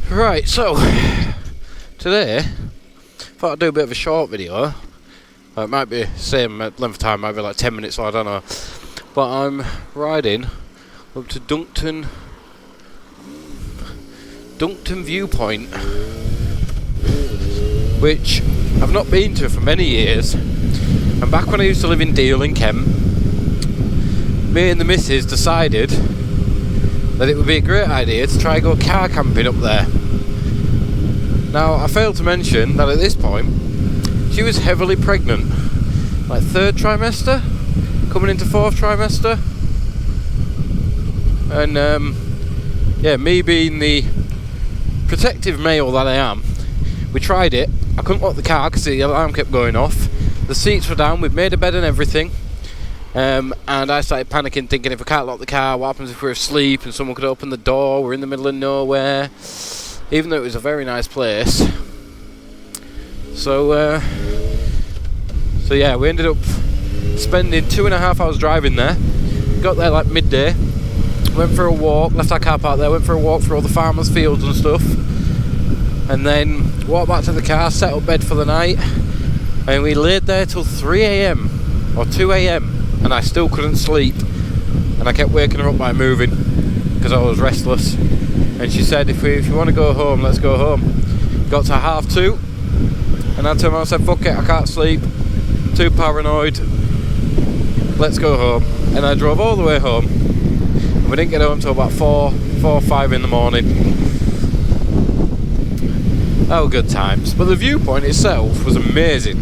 Right, so today thought I'd do a bit of a short video. It might be same length of time, might be like 10 minutes, or I don't know. But I'm riding up to Duncton Viewpoint, which I've not been to for many years. And back when I used to live in Deal in Kent, me and the missus decided that it would be a great idea to try and go car camping up there. Now, I failed to mention that at this point she was heavily pregnant, like 3rd trimester, coming into 4th trimester, and yeah, me being the protective male that I am, we tried it. I couldn't lock the car because the alarm kept going off. The seats were down, we'd made a bed and everything, and I started panicking, thinking if I can't lock the car, what happens if we're asleep and someone could open the door? We're in the middle of nowhere, even though it was a very nice place. So yeah, we ended up spending 2.5 hours driving there. Got there like midday, went for a walk, left our car park there, went for a walk through all the farmers' fields and stuff, and then walked back to the car, set up bed for the night, and we laid there till 3 AM or 2 AM, and I still couldn't sleep, and I kept waking her up by moving because I was restless. And she said, if you want to go home, let's go home. Got to 2:30, and I turned around and said, fuck it, I can't sleep, too paranoid, let's go home. And I drove all the way home, and we didn't get home till about 4 or 5 in the morning. Oh, good times. But the viewpoint itself was amazing,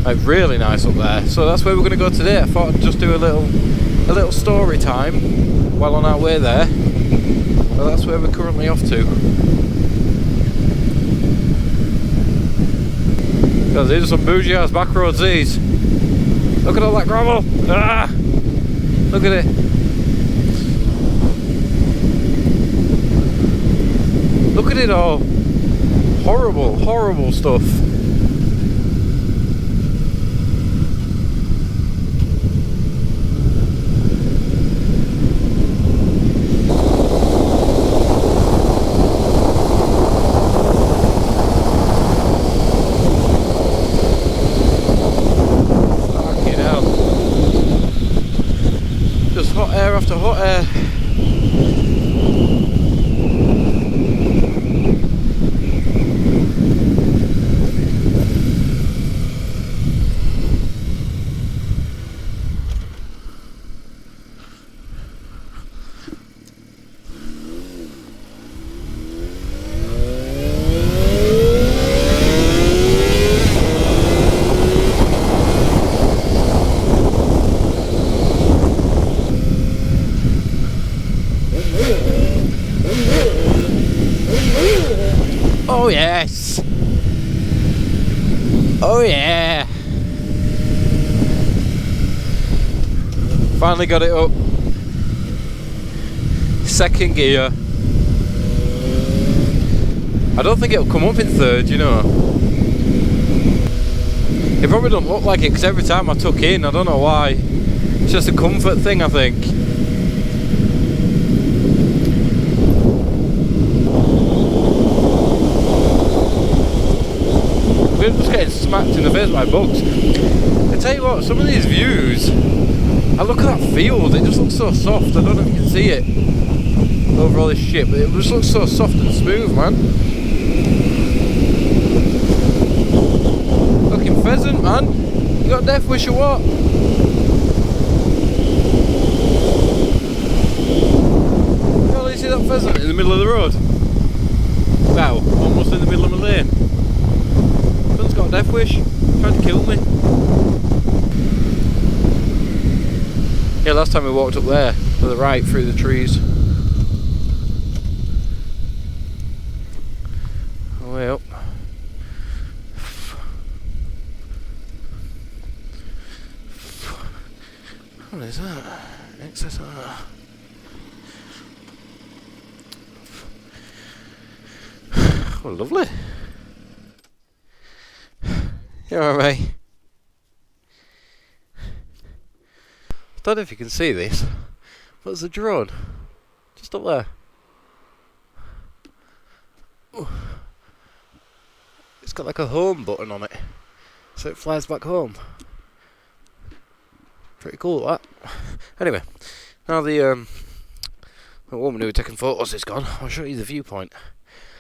like really nice up there. So that's where we're going to go today. I thought I'd just do a little story time while on our way there. Well, that's where we're currently off to. Because these are some bougie ass back roads, these. Look at all that gravel. Ah! Look at it. Look at it all. Horrible, horrible stuff. Fucking hell. Just hot air after hot air. Oh yes! Oh yeah! Finally got it up. 2nd gear. I don't think it'll come up in 3rd, you know. It probably don't look like it because every time I tuck in, I don't know why. It's just a comfort thing, I think. We're just getting smacked in the face by bugs. I tell you what, some of these views, I look at that field, it just looks so soft. I don't know if you can see it over all this shit, but it just looks so soft and smooth, man. Fucking pheasant, man. You got a death wish or what? Oh, you see that pheasant in the middle of the road? Wow, almost in the middle of my lane. Someone's got a death wish, trying to kill me. Yeah, last time we walked up there, to the right, through the trees. Way up. What is that? XSR. Oh, lovely. You alright, mate? I don't know if you can see this, but there's a drone just up there. got like a home button on it, so it flies back home. Pretty cool, that. Anyway, now the woman who was taking photos is gone. I'll show you the viewpoint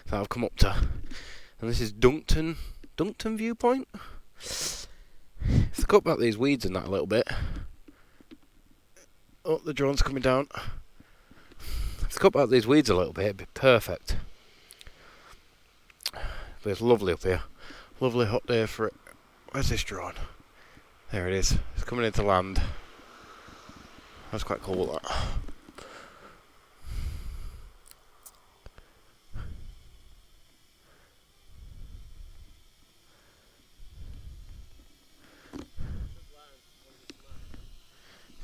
that I've come up to. And this is Duncton Viewpoint. If I cut back these weeds and that a little bit. Oh, the drone's coming down. If I cut back these weeds a little bit, it'd be perfect. But it's lovely up here. Lovely hot day for it. Where's this drone? There it is. It's coming into land. That's quite cool, that.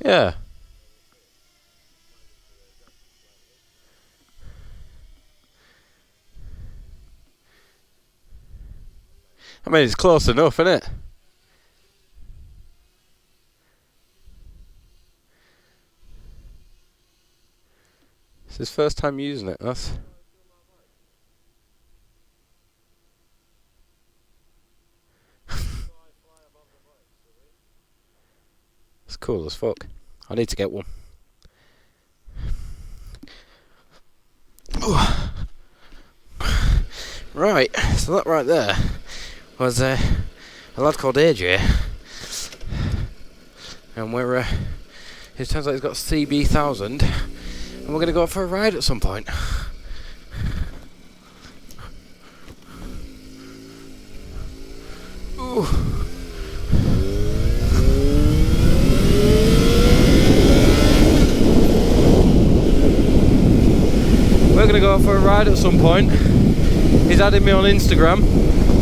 Yeah. I mean, it's close enough, isn't it? It's his first time using it, that's... It's cool as fuck. I need to get one. Ooh. Right, so that right there was a lad called AJ, and it turns out he's got CB1000, and we're going to go for a ride at some point. Ooh. We're going to go for a ride at some point. He's added me on Instagram.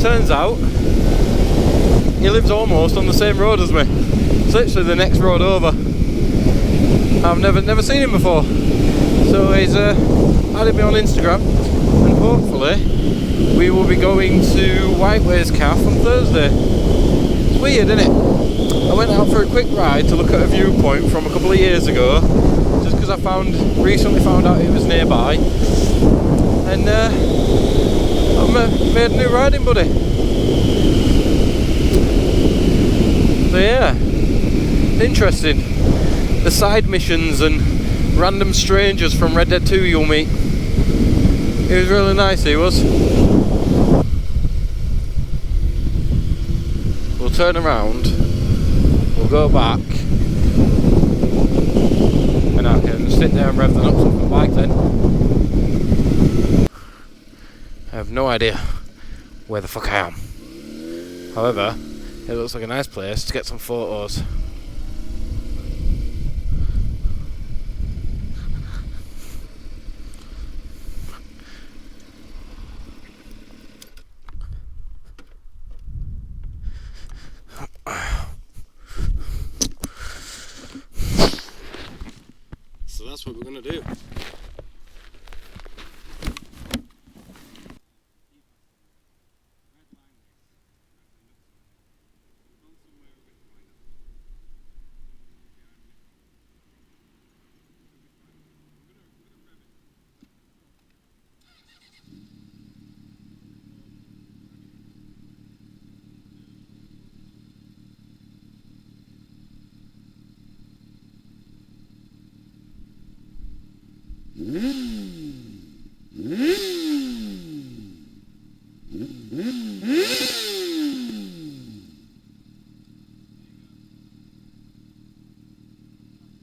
Turns out he lives almost on the same road as me. It's literally the next road over. I've never seen him before. So he's added me on Instagram, and hopefully we will be going to Whiteways Calf on Thursday. It's weird, isn't it? I went out for a quick ride to look at a viewpoint from a couple of years ago, just because I recently found out it was nearby, and I made a new riding buddy. So yeah, interesting. The side missions and random strangers from Red Dead 2 you'll meet. He was really nice, he was. We'll turn around, we'll go back, and I can sit there and rev the nuts off my bike then. I have no idea where the fuck I am. However, it looks like a nice place to get some photos. So that's what we're going to do. Mm-hmm.